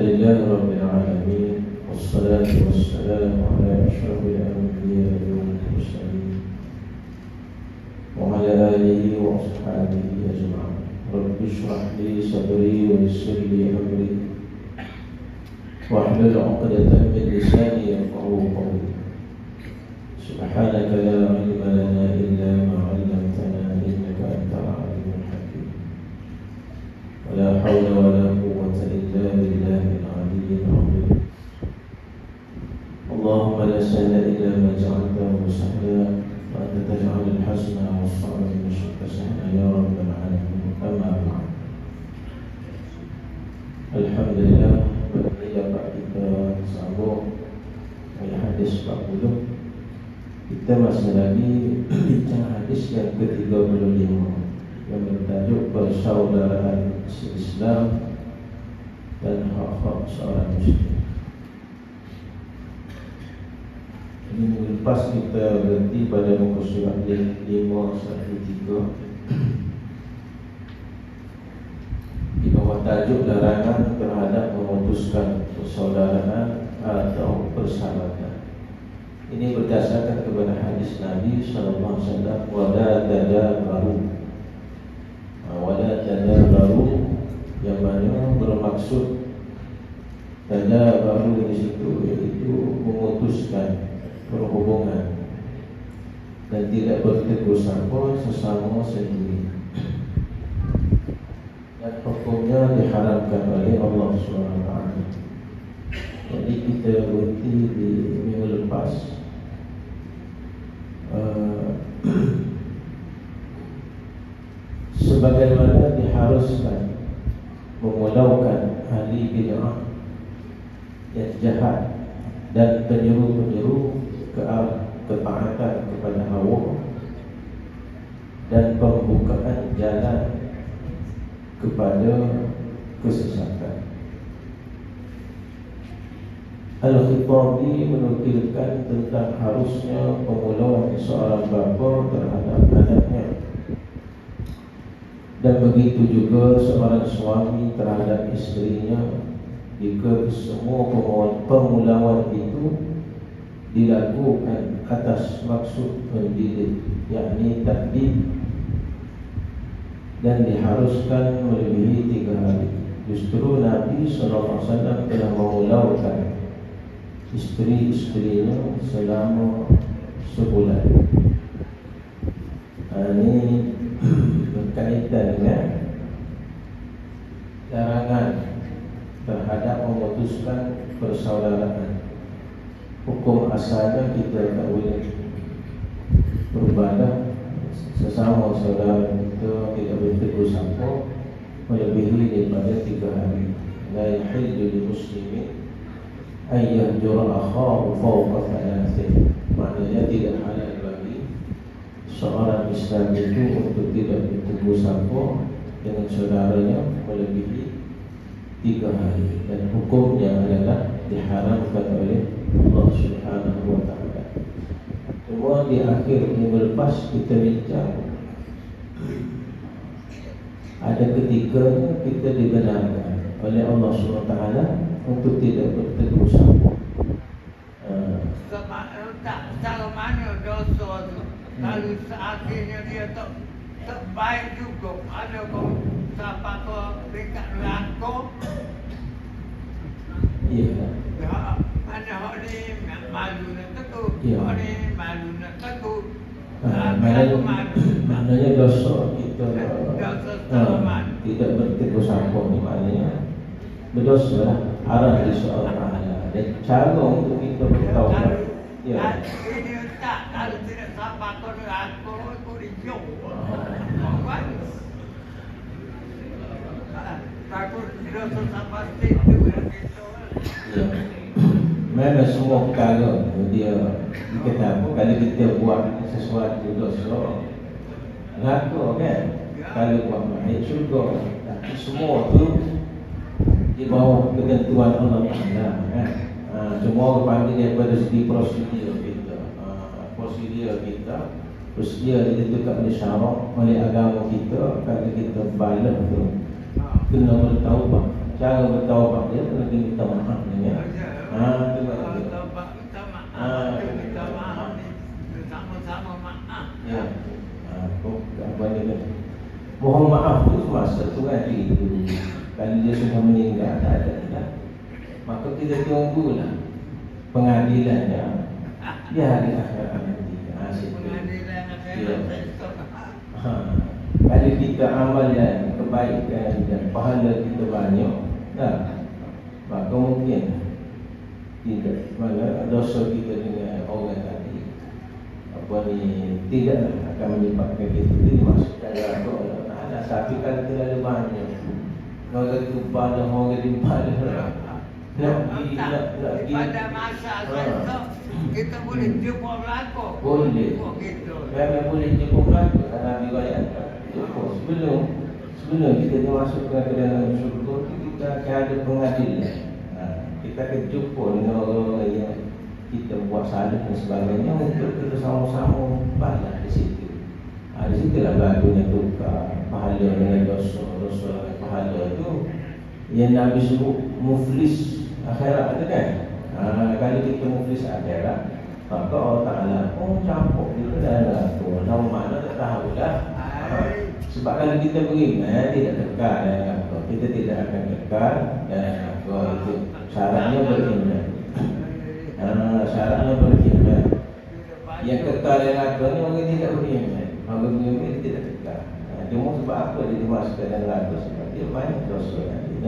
لله رب العالمين، والصلاة والسلام على أشرف الأنبياء والمرسلين وعلى آله وأصحابه أجمعين. رب اشرح لي صدري ويسر لي أمري واحلل عقدة من لساني يفقهوا قولي. سبحانك لا علم لنا إلا ما علمتنا إنك أنت العليم الحكيم. ولا حول ولا قوة إلا بالله العلي العظيم. اللهم لا سهل إلا ما جعلته سهلا وأنت تجعل الحزن والصعب من شئت سهلا يا رب العالمين. أما بعد، Alhamdulillah, dapat kita sambung dari hadis 40. Kita masih lagi bincang hadis yang ke-35 yang bertajuk persaudaraan Islam dan hak-hak seorang muslim. Ini minggu lepas kita berhenti pada muka surat 513 di bawah tajuk larangan terhadap memutuskan persaudaraan atau persahabatan. Ini berdasarkan kepada hadis Nabi sallallahu alaihi wasallam, wala tadabaru. Wala tadabaru yang mana bermaksud tadabaru di situ iaitu memutuskan perhubungan dan tidak bertegur sapa sesama sendiri. Dan hukumnya diharamkan oleh Allah SWT. Jadi kita berhenti di minggu lepas sebagaimana diharuskan memulaukan ahli bid'ah yang jahat dan penyeru-penyeru ke arah ketaatan kepada hawa dan pembukaan jalan kepada kesesatan. Al-Khitabi menukilkan tentang harusnya pemulauan seorang bapa terhadap anaknya, dan begitu juga seorang suami terhadap isterinya jika semua pemulauan itu dilakukan atas maksud pendidik, yakni takdim, dan diharuskan melebihi 3 hari. Justru Nabi SAW telah memulaukan isteri-isterinya selama sebulan. Ini berkaitan dengan larangan terhadap memutuskan persaudaraan. Hukum asalnya kita tak boleh beribadah sesama saudara kita, tidak boleh tegur sapa melebihi daripada 3 hari. La yahillu lil muslimin ay yahjura akhahu fawqa thalathin. Maknanya tidak halal bagi seorang Islam itu untuk tidak bertegur sapa dengan saudaranya melebihi 3 hari, dan hukumnya adalah diharamkan oleh Allah Subhanahu wa ta'ala. Cuma di akhir minggu lepas kita bincang, ada ketikanya kita dibenarkan oleh Allah Subhanahu wa ta'ala untuk tidak bertegur sapa. Kalau mana dosa tu, kalau seakhirnya dia tak baik juga, ada kau siapa kau dekat langkau. Ya. Mana hak ni malu nak tegur, Ya. hak ni malu nak tegur. Maknanya dosa kita tidak bertegur sapa ni maknanya berdosa lah, haram di seorang ahli. Dan cara untuk kita bertaubat, ya. Ini tak, kalau tidak siapa kau langkau dijauh. Takut dosa sampai situ yang itu. Ya. Memang semua perkara dia kata kalau kita buat sesuatu dosa, ngaku kan? Kalau buat baik syurga. Tapi semua tu di bawah ketentuan Allah Taala kan. Cuma panggil daripada segi prosedur kita. Prosedur kita prosedur ditentukan oleh syarak, oleh agama kita. Kalau kita balik tu kena bertaubat. cara bertaubat dia kena minta maaf ni ya. Tu baik. Taubat minta maaf. Minta maaf ni sama-sama maaf. Ya. Apa dia? Mohon maaf tu masa tu hari tu. Kalau dia sudah meninggal tak ada dah. Maka kita tunggulah pengadilannya di hari akhirat nanti. Pengadilan akhirat besok. Kalau kita amalkan kebaikan dan pahala kita banyak, maka mungkin tidak mana dosa kita dengan orang tadi tidak akan menyebabkan kita dimasukkan neraka Allah Taala. Tapi kalau terlalu banyak orang tumpah dan orang limpah pada masa besok kita boleh jumpa belakang. Boleh. Memang boleh jumpa belakang. Nabi bayangkan sebelum kita dimasukkan ke dalam syurga, kita akan ada pengadilan. Kita akan jumpa dengan orang yang kita buat salah dan sebagainya untuk kita sama-sama balas di situ. Di situlah lagunya tukar pahala dengan dosa dengan pahala itu yang Nabi sebut muflis akhirat tu kan. Kalau kita muflis akhirat, maka Allah Ta'ala campur kita dalam neraka. Nama mana tak tahu dah. Sebab kalau kita beriman tidak kekal dalam neraka, kita tidak akan kekal dalam neraka. Itu syaratnya beriman. Syaratnya beriman. Yang kekal dalam neraka ni orang tidak beriman. Orang beriman tidak kekal. Cuma sebab apa dia dimasukkan dalam neraka? Sebab dia banyak dosa tadi.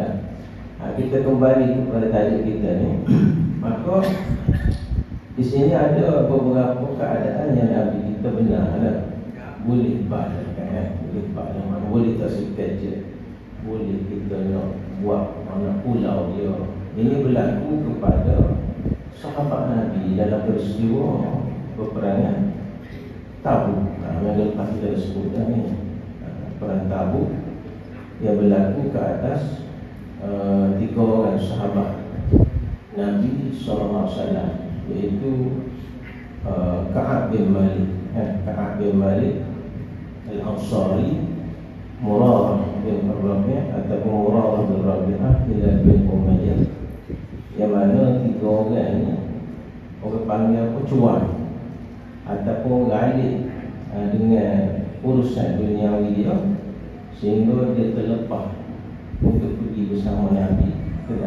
Kita kembali kepada tajuk kita ni. Maka di sini ada beberapa keadaan yang Nabi kita benar boleh balikkan, boleh balik, boleh tasik kerja, boleh kita nak buat mana pulau dia. Ini berlaku kepada sahabat Nabi dalam peristiwa peperangan Tabuk. Yang lepas kita sebutkan ni perang Tabuk yang berlaku ke atas 3 orang sahabat Nabi SAW, iaitu Ka'ab bin Malik, Al-Ansari, Murarah bin Rabi'ah ataupun Murarah bin Rabi'ah, Hilal bin Umayyah. Yang mana 3 orang ni orang panggil apa, cuan ataupun galib dengan urusan duniawi dia, sehingga dia terlepas untuk pergi bersama Nabi ke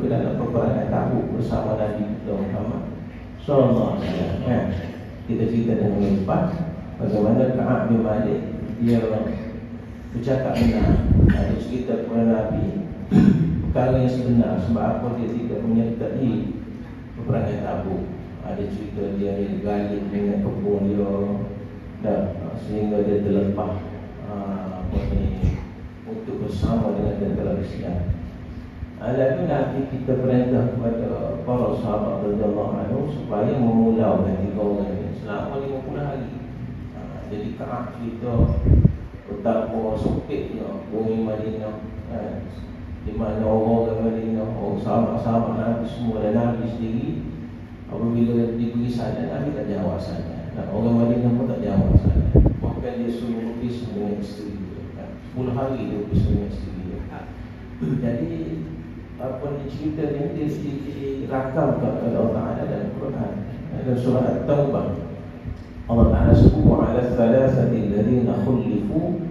dalam peperangan Tabuk bersama Nabi kita Muhammad sallallahu alaihi wasallam. Kita cerita dengan cepat bagaimana Ka'ab bin Malik dia bercakap benar, ada cerita kepada Nabi perkara yang sebenar sebab apa dia tidak menyertai peperangan Tabuk. Ada cerita dia galib dengan kebun dia sehingga dia terlepas untuk bersama dengan tentera Islam. Lalu Nabi kita perintah kepada para sahabat radhiyallahu anhu supaya memulaukan 3 orang ini selama 50 hari. Jadi Ka'ab kita betapa sempitnya bumi Madinah, di mana orang Madinah, sahabat-sahabat Nabi semua dan Nabi sendiri apabila diberi saja Nabi tak jawab saja. Orang Madinah pun tak jawab saja. Bahkan dia suruh lukis dengan isteri dia. 10 hari dia lukis dengan isteri dia. Jadi apa ni cerita ni dirakamkan oleh Allah Ta'ala dalam Quran. Dalam surah At-Taubah Allah Ta'ala sebut ala thalathati alladhina khulifu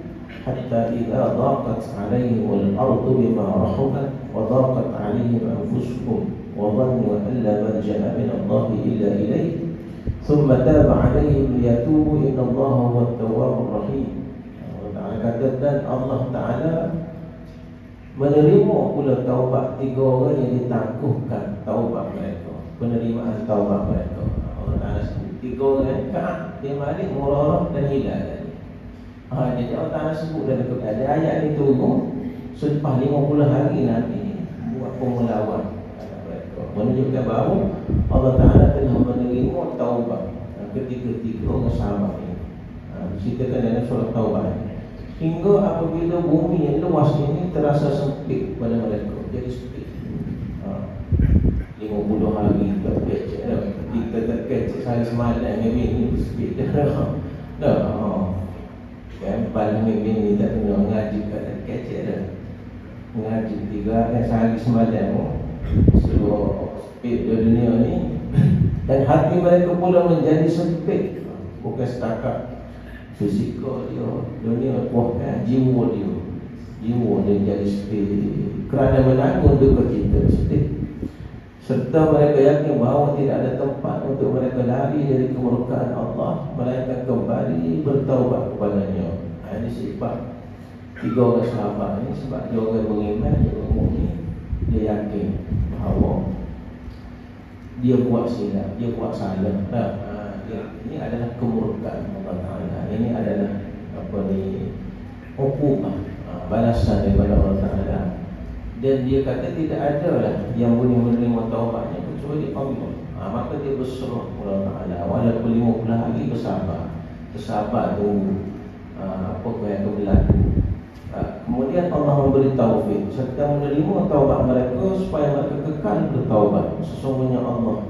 hatta idza daqat 'alayhim al-ardu bima rahabat wa daqat 'alayhim anfusuhum wa dhannu an la malja'a min Allah illa ilayhi thumma taba 'alayhim liyatubu inna Allah huwa at-tawwabur rahim. Allah Ta'ala kata dan Allah Ta'ala menerima pula taubat 3 orang yang ditangguhkan taubat mereka, penerimaan taubat mereka. Allah Ta'ala sebut 3 orang, Ka'ab bin Malik, Murarah dan Hilal tadi. Jadi Allah Ta'ala sebut dalam Quran, ada ayat ni turun selepas 50 hari Nabi buat pemulawan mereka, menunjukkan bahawa Allah Ta'ala telah menerima taubat ketiga-tiga orang sahabat ini. Ceritakan dalam surah Taubah. Hingga apabila bumi yang luas ini terasa sempit pada mereka, jadi sempit. 50 hari tak kecek dah. Kita tak kecek hari semalam ni sempit dah. Kan paling ni tak kena ngaji tak kecek dah. mengaji 3 sehari semalam seluruh dunia ni, dan hati mereka pula menjadi sempit, bukan setakat fizikal dia, dunia bukan jiwa dia jadi sempit kerana menanggung duka cita sedih, serta mereka yakin bahawa tidak ada tempat untuk mereka lari dari kemurkaan Allah melainkan kembali bertaubat kepadanya. Ini sifat 3 orang sahabat ni, sebab dia orang beriman, dia orang mukmin, dia yakin bahawa dia buat silap, dia buat salah. Ini adalah kemurkaan Allah Ta'ala. Ini adalah hukuman, balasan daripada Allah Ta'ala. Dan dia kata tidak ada lah yang boleh menerima taubatnya kecuali Allah. Maka dia berserah Allah Ta'ala, walaupun 50 hari bersabar tunggu apa yang akan berlaku. Kemudian Allah memberi taufik serta menerima taubat mereka supaya mereka kekal bertaubat. Sesungguhnya Allah,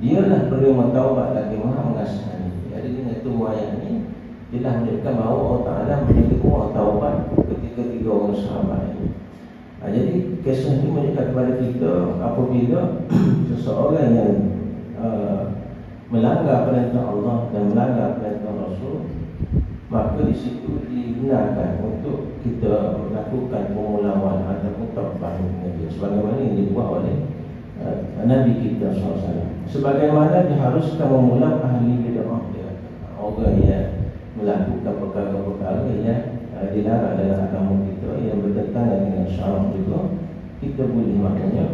Dialah penerima taubat lagi Maha Mengasihani. Jadi dengan itu ayat ini dia menunjukkan bahawa Allah Ta'ala menerima taubat ketika 3 orang sahabat ini. Jadi kisah ini menunjukkan kepada kita apabila seseorang yang melanggar perintah Allah dan melanggar perintah Rasul, maka di situ digunakan untuk kita melakukan pemulawan ataupun taubat dengan dia, sebagaimana yang dibuat oleh Nabi kita SAW. Sebagaimana diharuskan memulang ahli bid'ah, orang yang melakukan perkara-perkara yang dilarang dalam agama kita yang bertentangan dengan syarak juga, kita boleh maknanya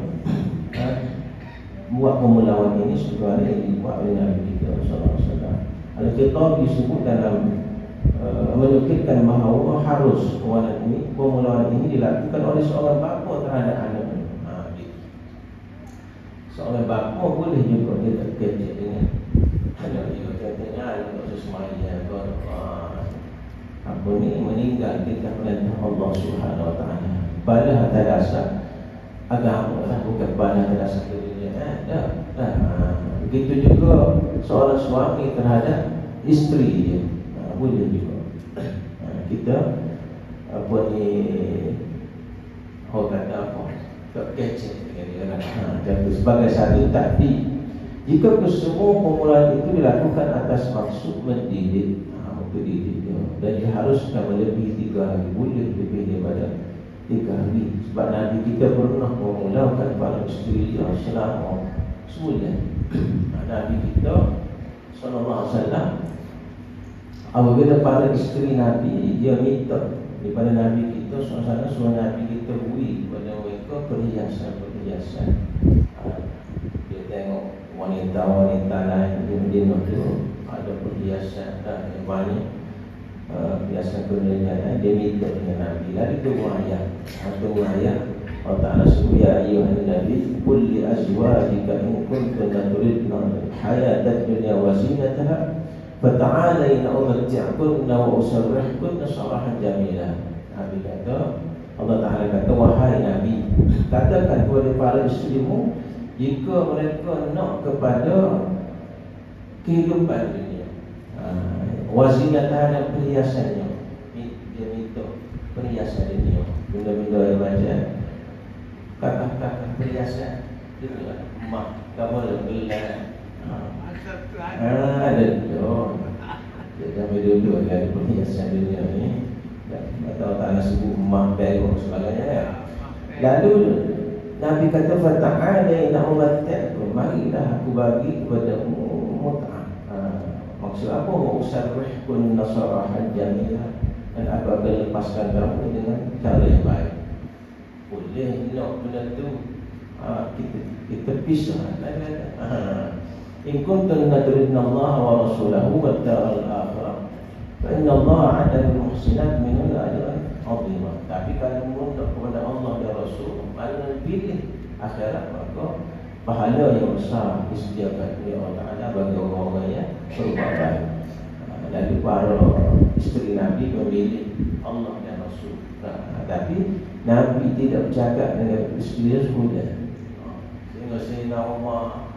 buat pemulawan ini sebenarnya yang dibuat oleh Nabi kita SAW. Al-Kitab disebut dalam menukilkan bahawa harus pemulawan ini dilakukan oleh seorang bapa terhadap anak. Seorang bapa boleh juga dia terkejut dengan anak dia, katanya anak sesemaya meninggal kita perintah Allah Subhanahu Wa Taala pada atas dasar agama lah, bukan pada atas dasar dunia. Begitu juga seorang suami terhadap isteri dia, boleh juga kita orang kata apa, tak kecil sebagai satu takdir. Jika kesemua pemulaan itu dilakukan atas maksud mendidik, untuk didik dia, dan diharuskan melebihi 3 hari, boleh lebih daripada 3 hari. Sebab Nabi kita pernah memulakan para isteri dia selama sebulan. Nabi kita SAW, apabila para isteri Nabi dia minta daripada Nabi kita SAW, suruh Nabi kita beri kepada mereka perhiasan. Dia tengok wanita-wanita lain di Madinah tu ada perhiasan yang banyak, perhiasan kemuliaan, dia minta dengan Nabi. Lalu tunggu ayat Allah Ta'ala sebut, ya ayyuhan nabi qul li azwajika in kuntunna turidna hayatad dunya wa zinataha fata'alayna umatti'kunna wa usarrihkunna sarahan jamilah. Nabi kata, Allah Ta'ala kata, wahai Nabi, katakan kepada para isterimu jika mereka nak kepada kehidupan dunia, wazinatah dan perhiasannya. Dia minta perhiasan dunia, benda-benda yang macam kakak-kakak perhiasan dunia, emak, kamu gelar, ada tu. Sampai dulu ada perhiasan dunia ni, atau tak nak sebut emak, berok sebagainya. Lalu Nabi kata, fata'alaina umatti'kum, marilah aku bagi kepadamu mut'ah. Maksud apa? Usarrihkun nasarahan jamilah, dan aku akan lepaskan kamu dengan cara yang baik. Boleh nak benda tu kita pisah. In kuntum turidna Allah wa rasulahu wa ad-daral akhirah fa inna Allah 'ada lil muhsinat minhu ajran 'azima. Tapi kalau menurut kepada Allah dan Rasul, mana pilih akhirat, maka pahala yang besar disediakan oleh Allah Ta'ala bagi orang-orang yang berbuat baik. Lalu para isteri Nabi memilih Allah dan Rasul. Tapi Nabi tidak bercakap dengan isteri dia semudah. Sehingga Sayyidina Umar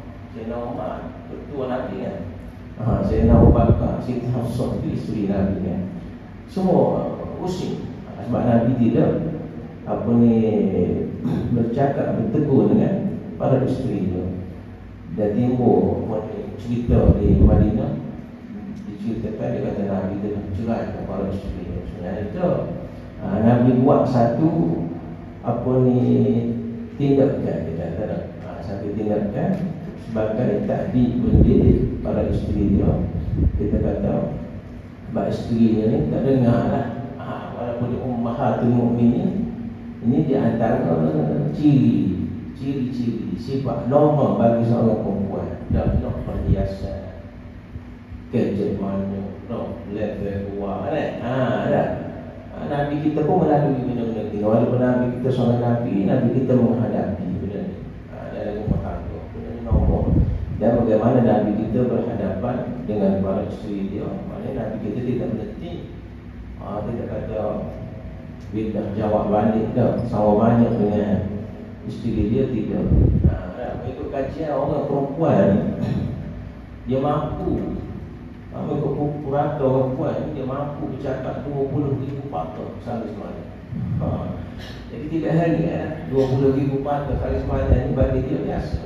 ketua Nabi kan, Sayyidina Abu Bakar, Siti Hafsah itu isteri Nabi kan, semua pusing sebab Nabi tidak bercakap, bertegur dengan para isteri dia. Dan timbul cerita di Madinah, diceritakan dia kata Nabi dia cerai kepada para isteri dia. Sebenarnya itu Nabi buat satu tindakan, dia kata satu tindakan sebagai takdir mendidik para isteri dia. Kita kata bab isteri ni tak dengar lah, walaupun dia ummahatul mukminin. Ini di antara ciri-ciri sifat normal bagi seorang perempuan. Tak nak perhiasan, kerja mana, level kuat kan? Nabi kita pun melalui benda-benda ini. Walaupun Nabi kita seorang Nabi kita menghadapi benda ini. Dalam rumah tangga, benda ini normal. Dan bagaimana Nabi kita berhadapan dengan para isteri dia. Maknanya Nabi kita tidak berhenti. Tidak kata bila jawab balik dah sama banyak dengan isteri dia, tidak. Ikut kajian orang perempuan dia mampu, ikut purata orang perempuan dia mampu bercakap 20,000 patah sehari semalam. Jadi tidak hanya 20,000 patah sehari semalam ini bagi dia biasa.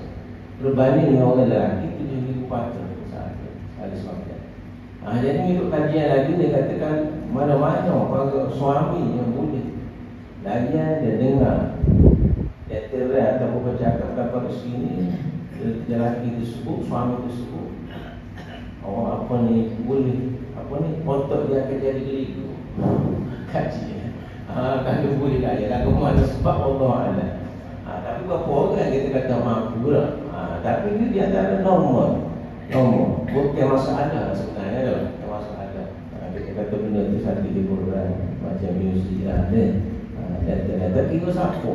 Berbanding dengan orang lelaki 7,000 patah sehari semalam. Jadi ikut kajian lagi dia katakan mana-mana para suami yang boleh layan dan dengar terai ataupun bercakap kepada sini lelaki tersebut, suami tersebut, orang boleh otak dia akan jadi geligu. Kajian kalau boleh layan lagu mana sebab Allah ada. Tapi berapa orang kita kata mampu lah. Tapi ini di antara normal, bukan masalah sebenarnya. Kita kata benda tu satu di Quran macam muzik tak kira siapa,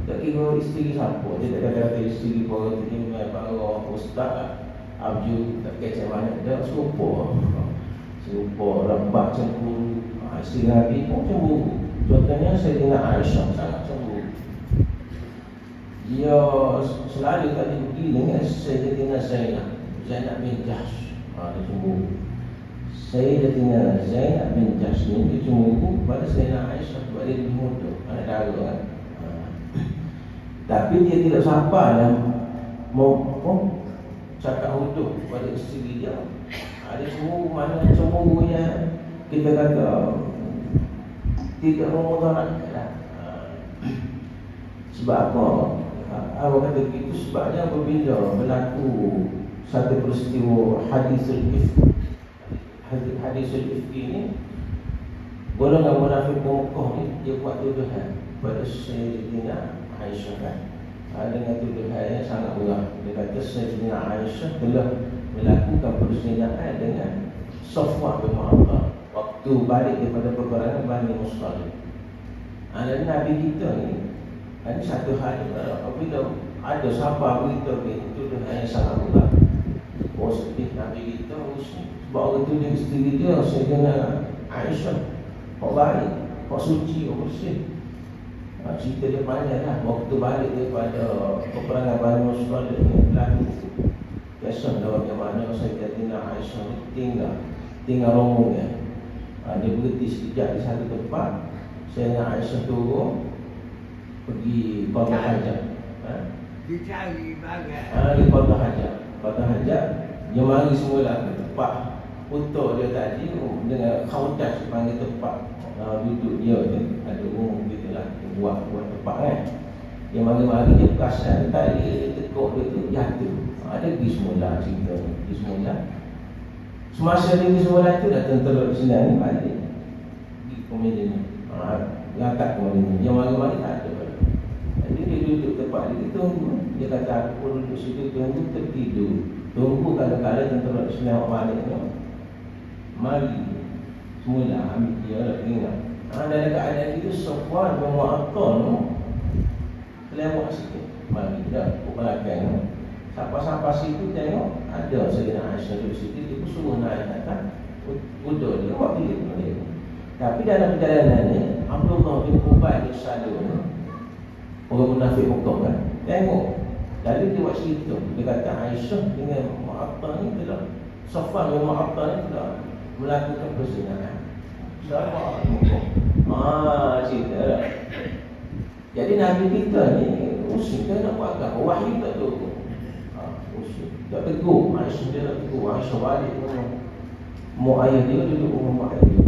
tak kira isteri siapa. Dia tak kata isteri para terima, para ustaz abju, tak kira mana. Dia serupa rebak cemburu. Isteri Nabi pun cemburu. Contohnya Sayyidina Aisyah sangat cemburu. Dia selalu tadi pergi dengan Sayyidina Zainab bin Jahsh. Dia cemburu. Sayyidatina Zainab bin Jahsh ni dia cemburu kepada Sayyidina Aisyah sebab dia lebih muda, anak dara kan. Tapi dia tidak sabar dan cakap hudud kepada isteri dia. Ada cemburu, mana cemburu yang kita kata tidak memudaratkan. Sebab apa? Awak kata begitu sebabnya apabila berlaku satu peristiwa hadisul ifki ni, golongan munafik Mekah ni dia buat tuduhan pada Sayyidina Aisyah kan. Dengan tuduhan yang sangat berat. Dia kata Sayyidina Aisyah telah melakukan perzinahan dengan Safwan bin Mu'attal waktu balik daripada peperangan Bani Mustalik. Dan Nabi kita ni ini satu hal apabila ada sahabat berita tuduhan yang sangat berat. Sedih Nabi kita sebab orang tu dia isteri dia Sayyidina Aisyah kok baik, kok suci, kok bersih. Cerita dia panjang lah. Waktu balik daripada peperangan Bani Mustalik ni lalu biasalah bagaimana Sayyidina Aisyah ni tinggal rombongan. Dia berhenti sekejap di satu tempat. Sayyidina Aisyah turun pergi Kota Hajat. Dicari bagai Di Kota Hajat dia mari semula ke tempat foto dia tadi dengan kaudas panggil tempat duduk dia tu. Ada rumah gitu lah, buat tempat kan. Dia mari-mari dia perasan tadi tekuk dia tu jatuh. Ada pergi semula cerita pergi semula. Semasa dia pergi semula tu dah tentera Islam ni balik di komedi ni. Dia angkat komedi ni. Dia mari-mari tak ada. Jadi dia duduk tempat dia tunggu. Dia kata aku pun duduk situ tunggu tertidur. Tunggu kadang-kadang tentera Islam balik tu. Mari semula ambil dia lah ingat. Dalam keadaan itu Safwan bin Mu'attal tu kelewat sikit. Mari dah ke belakang. Sampai situ tengok ada Sayyidina Aisyah duduk situ. Dia pun suruh naik atas kuda dia buat dia. Tapi dalam perjalanan ni Abdullah bin Ubay bin Salul, orang munafik Mekah kan, tengok. Lalu dia buat cerita. Dia kata Aisyah dengan Mu'attal ni telah, Safwan bin Mu'attal ni telah melakukan perzinahan. Cerita lah. Jadi Nabi kita ni usia dia nak buat agama wahyu tak tu. Usia tak tegur. Aisyah dia nak tegur. Aisyah balik mak ayah dia duduk rumah mak ayah dia.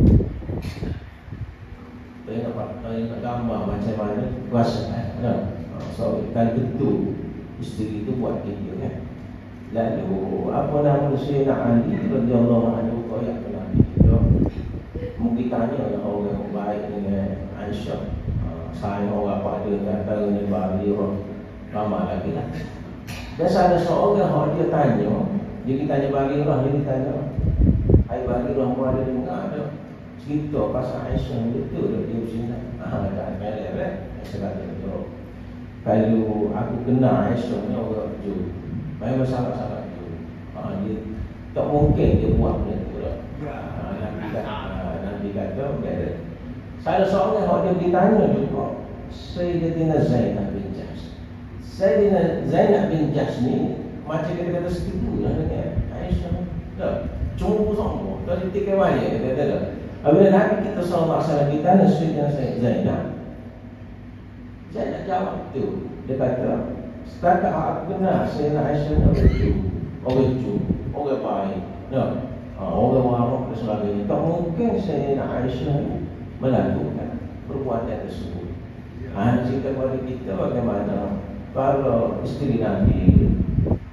Saya nak gambar macam mana kuasa kan. So kan tentu isteri itu buat dia kan. Lalu apa nama Sayyidina Ali radhiyallahu anhu koyak ke Nabi kita. Mungkin tanya orang yang baik dengan Aisyah. Saya orang pada antaranya Barirah ramai lagi lah. Dan ada seorang yang dia tanya, dia tanya Barirah, dia tanya, hai Barirah, mu ada dengar ada cerita pasal Aisyah betul dia berzina? Tak ada. Aisyah kata betul. Kalau aku kenal Aisyah ni orang tu, memang sangat-sangat tu. Dia tak mungkin dia buat benda tu lah. Nabi kata betul. Saya seorang yang dia ditanya juga, Sayyidatina Zainab bin Jahsh. Sayyidatina Zainab bin Jahsh ni macam kita kata setuju lah dengan Aisyah. Tak, cuma sama. Tak ditikai banyak dia kata tak. Apabila Nabi kita SAW ditanya Sayyidatina Zainab, Zainab jawab tu. Dia kata, setakat aku kenal Sayyidatina Aisyah orang tu, orang baik. Tak, orang warak dan sebagainya. Tak mungkin Sayyidatina Aisyah melakukan perbuatan tersebut. Cerita kepada kita bagaimana para isteri Nabi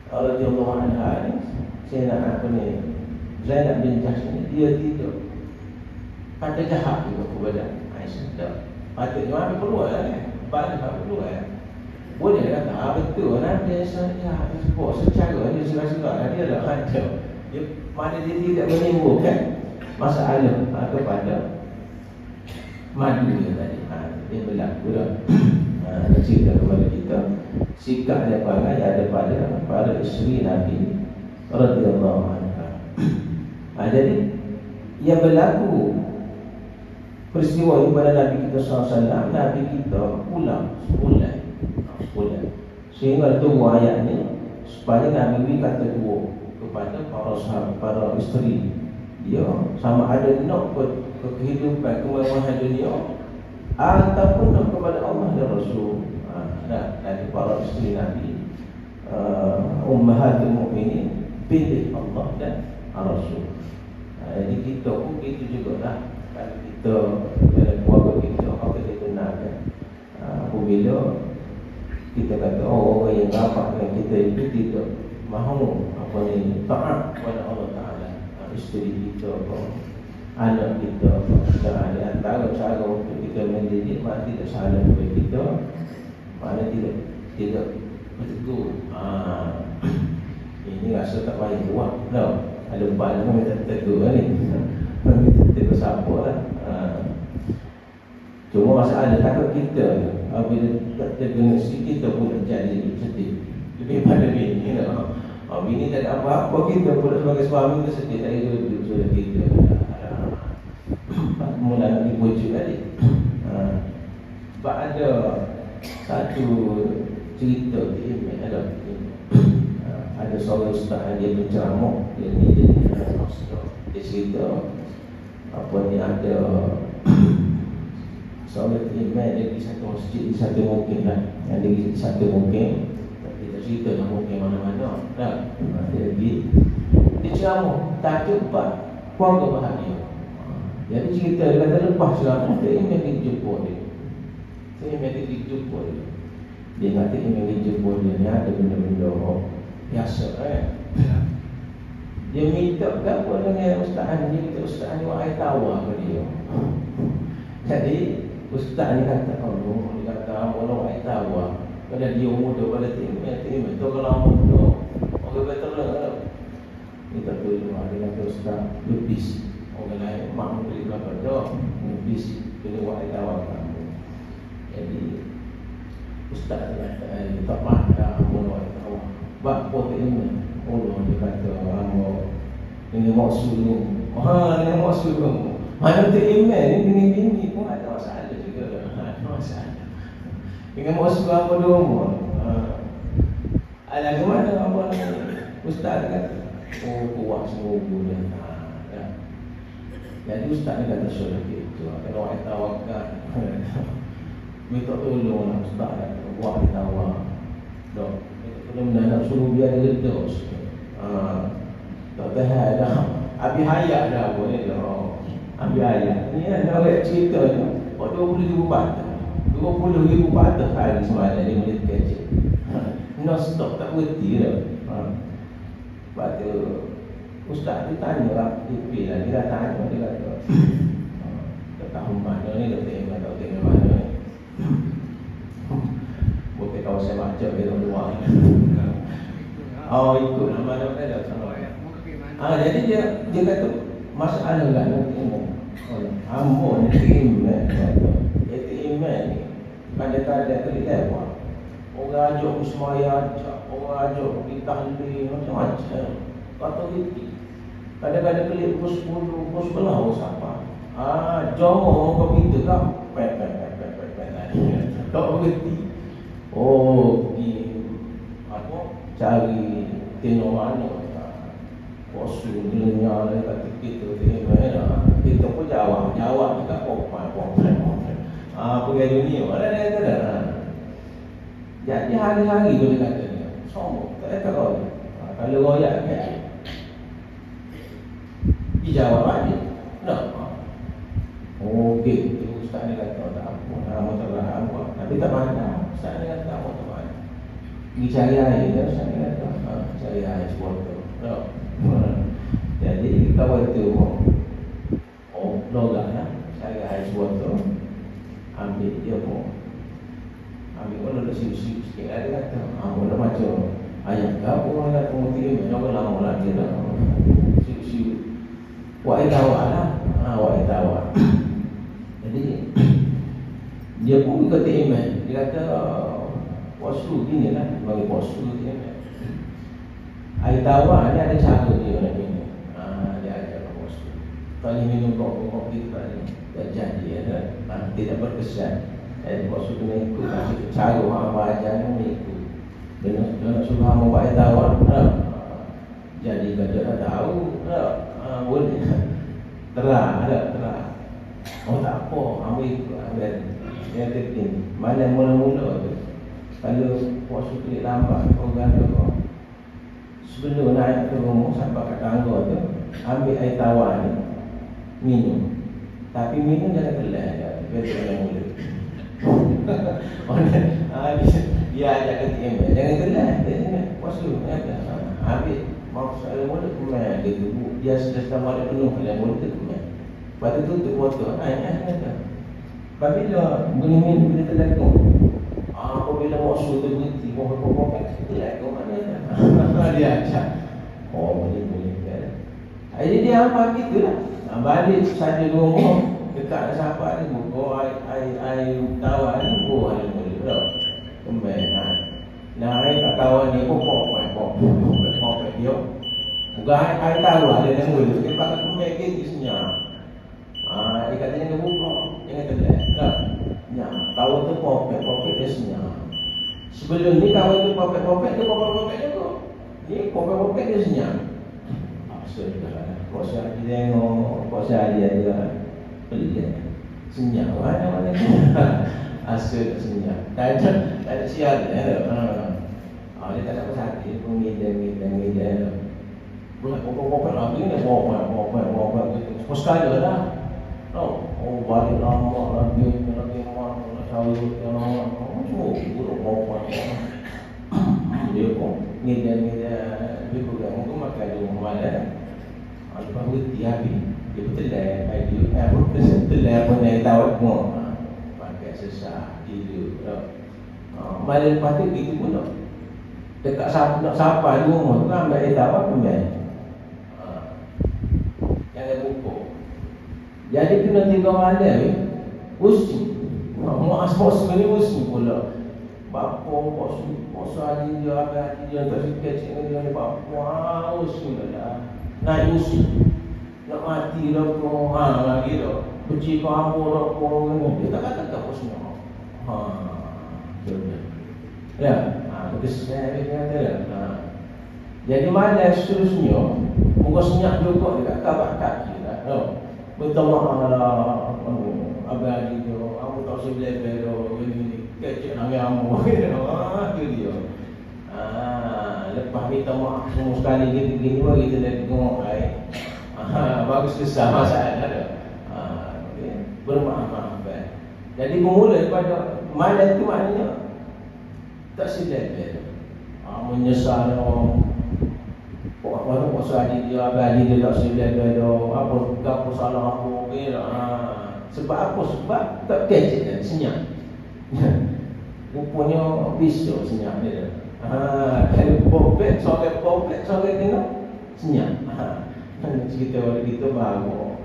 radhiyallahu anha ni, Zainab Zainab bin Jahsh ni, dia tidak kata jahat juga kepada Aisyah. Tak, patutnya apa perlu lah ni, balik apa perlu lah. Boleh kata, betul Nabi Aisyah jahat tersebut secara dia suka-suka dia dah ada. Dia mana dia tidak menimbulkan masalah kepada madu dia tadi. Dia berlaku dah. Dia cerita kepada kita sikap dia ada pada para isteri Nabi radhiyallahu anha. Jadi yang berlaku peristiwa ini pada Nabi kita SAW, Nabi kita pulang sebulan. Sehingga turun ayat ni supaya Nabi kata dua kepada para sahabat, para isteri dia, sama ada nak ke kehidupan kemewahan dunia ataupun nak kepada Allah dan Rasul. Dari para isteri Nabi, ummahatul mukminin, pilih Allah dan Rasul. Jadi kita pun begitu jugalah. Kalau kita dalam keluarga kita, apa kita kenalkan, apabila kita kata orang yang rapat dengan kita itu tidak mahu taat kepada Allah Ta'ala, isteri kita, anak kita, dan ada antara cara untuk kita mendidik, mana tidak salah kepada kita, mana tidak bertegur. Ini rasa tak payah buat. Ada banyak yang minta tegur ni. Minta tegur siapa lah. Cuma masalah takut kita, bila tak tegur kita pun jadi sedih. Lebih pada bini lah. Bini tak ada apa-apa, kita pun sebagai suami tu sedih. Tak ada sudah kita. Mula nak dibujuk tadi. Sebab ada satu cerita di ada seorang ustaz dia berceramah, dia cerita apa ni, ada seorang imam dia di satu masjid, di satu mungkin lah, yang di satu mungkin, kita cerita lah mungkin mana-mana tak, dia ceramah takut buat keluarga bahagia. Jadi cerita dia kata lepas ceramah dia imam pergi jumpa dia. Saya pergi jumpa dia. Dia kata imam pergi jumpa dia ni ada benda-benda biasa Dia minta apa dengan ustaz ni, kita ustaz ni buat air tawar ke dia. Jadi ustaz ni kata, Allah, dia kata Allah air tawar. Pada dia muda, pada timur tu kalau muda orang betul kita tu dia kata ustaz lebih orang lain mak beli berapa dah lebih kena buat air tawar kamu. Jadi ustaz kata tak mahu buat air tawar. Bak buat ini Allah dia kata ini maksud ni. Ini maksud kamu. Mana tu email ni bini-bini pun ada masalah juga. Ada masalah. Dengan maksud apa dia umur. Ada ke mana apa ni? Ustaz kata, kuat semua dia. Jadi ustaz ni kata sudah gitu. Kalau orang tawakal. minta tolong lah ustaz, buat ditawar. Dok, benar-benar nak suruh biar dia redak sikit. Tak tahan dah. Habis hayat dah boleh dah. Habis hayat. Ni kan orang cerita ni. 20,000 patah. 20,000 patah hari semalam dia boleh kecil. Non stop tak berhenti dah. Lepas tu ustaz tu tanya lah, dia dah tanya, dia kata tak tahu mana ni, dia tengok mana ni. Bukan kawasan macam dia luar. Oh ikut mana dah sana. Jadi dia kata masalah enggak nanti Ambon iman ni kadang-kadang kali lewat. Orang ajak semaya, orang ajak pergi tahlil macam-macam. Kata gitu. Kadang-kadang kali pukul 10, pukul 11 siapa. Jom kau pintu kau. Tak berhenti. Pergi cari tengok mana. Posu dunia ni kata kita kita pun jawab juga pergi dunia mana dia kata jadi hari-hari boleh kata dia sombong tak kata kau kalau royak kan dijawab aja nak okey ustaz ni kata tak apa tapi tak mana ustaz ni kata tak apa pergi cari air dia ustaz ni kata cari air sebuah jadi kawan tu logak lah saya air botol ambil dia pun ambil kalau dah siup-siup sikit lah dia kata mana macam ayam kapur lah kemudian macam lama lagi lah siup-siup buat air tawar lah buat air tawar jadi dia pun kata iman dia kata posu gini lah bagi posu dia air tawar ni ada cara dia nak minum. Dia ajar posu. Kalau minum kopi tak jadi tidak berkesan. Posu kena ikut cara apa ajar ni ikut. Dia nak suruh hamba buat air tawar. Jadi kalau dah tahu boleh terang. Tak apa, hamba ikut. Yang penting mana mula-mula tu. Kalau posu klik lambat orang tu sebelum naik ke rumah sampai kat tangga tu ambil air tawar ni minum tapi minum jangan telan biar jangan mulut dia ajak ke TM jangan telan dia puasu ambil maksud mulut kemal dia tubuh dia sedang ada penuh dalam mulut tu kemal lepas tu tutup botol apabila minum bila telan tu apabila maksud tu berhenti telan tu mana dia ajak boleh kan. Jadi dia apa gitulah. Balik saja rumah dekat sahabat ni buka air tawar ni buah dia boleh tau. Kembang air kat kawan ni pok dia. Bukan air tawar dia yang boleh dia pakai kembang ke senyap. Dia katanya dia buka jangan telan tak. Kawan tu pok dia senyap. Sebelum ni kawan tu pok dia juga. Ni pokok-pokok dia senyap. Sudah. Kuasa dia tengok, kuasa dia pelik. Senyap mana asyik senyap. Tak ada sial. Dia tak ada sakit pun ngidam. Buat pokok-pokok lagi ni pokok gitu. Sekali dah. Balik lama lagi mana tahu yang lama. Buruk pokok. Dia pun ngidam dia juga mungkin makan di rumah mana lepas berhenti habis dia bertelan bertelan pun yang tahu semua pakai sesak tidur malam lepas tu gitu pun dekat nak sampai di rumah tu kan ambil air tawar kembali jangan buka jadi kena 3 malam pusing muas ni pusing pula bapa poso hari dia tak suka cik dia ni bapa usahlah naik usi nak mati dah kau lagi dah benci kau hamba dah kau ni dia tak kata poso ya begitu saya kata jadi malas seterusnya muka senyap juga dekat kaki dah minta maaf lah abang dia aku tak sebelah kecek nak ngamuk. Tu dia. Lepas minta maaf semua sekali gini baru kita dah tengok bagus besar masalah dah. Bermaaf-maaf. Jadi bermula daripada malam tu maknanya tak silap dia. Menyesal orang. Apa pasal dia abadi dia tak silap dia. Apa salah aku ni. Sebab apa? Sebab tak kecek dan senyap. Rupanya pisau senyap dia. Kalau popet, solat kena senyap. Cerita orang kita baru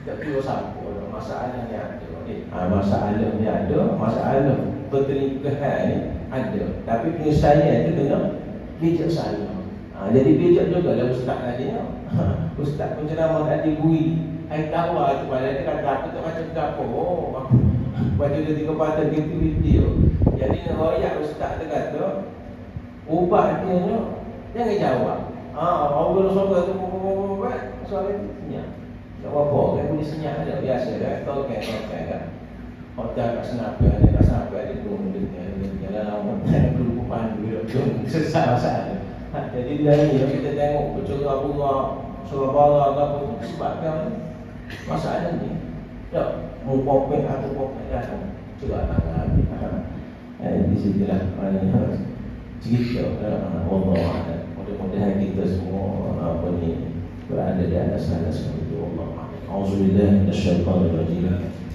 tak kira siapa masalah ni ada. Masalah ni ada, masalah pertelingkahan ni ada. Tapi penyelesaian tu kena bijaksana. Jadi bijak juga lah ustaz tadi. Ustaz penceramah tadi bui. Ai tahu tu pada dia kata aku tak macam apa. Baca dia 3 patah video. Jadi royak ustaz tu kata ubat dia ni jangan jawab. Allah Rasulullah tu soal itu senyap. Tak apa, kan boleh senyap je biasa dah. Token kan. Hotel kat Senapai, dia pun jalan lama tak perlu pandu dia. Sesal. Jadi dia ni kita tengok bercerah bunga Surabaya ke apa tu sebabkan masalah ni. Tak mau popek atau popek dah. Cerah tangan. Di situlah mana cerita Allah ada. Mudah-mudahan kita semua berada di atas seperti Allah. A'udzubillahi minasyaitonir rajim.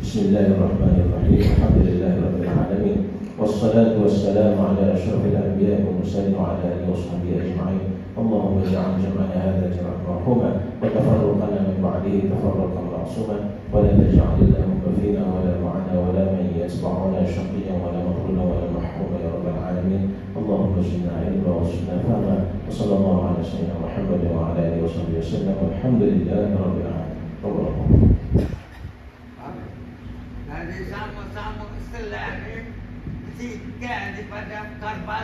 Bismillahirrahmanirrahim. Alhamdulillahirabbil alamin. Wassalatu wassalamu ala asyrafil anbiya'i wal mursalin wa ala alihi washabbihi ajma'in. Allahumma ij'al jam'ana hadha jam'an marhuma wa tafarruqana min ba'dihi tafarruqan ma'suman wa la taj'al al-amra fina wa la ma'ana wa la man yatba'una shaqiyyan wa la maghruran wa la mahruman ya rabbal alamin. Allahumma zidna ilma wa zidna fahma wa sallallahu ala sayyidina Muhammad wa ala alihi washabbihi wasallam walhamdulillahi rabbil alamin. Jadi sama-sama Islam ni jika daripada Karbala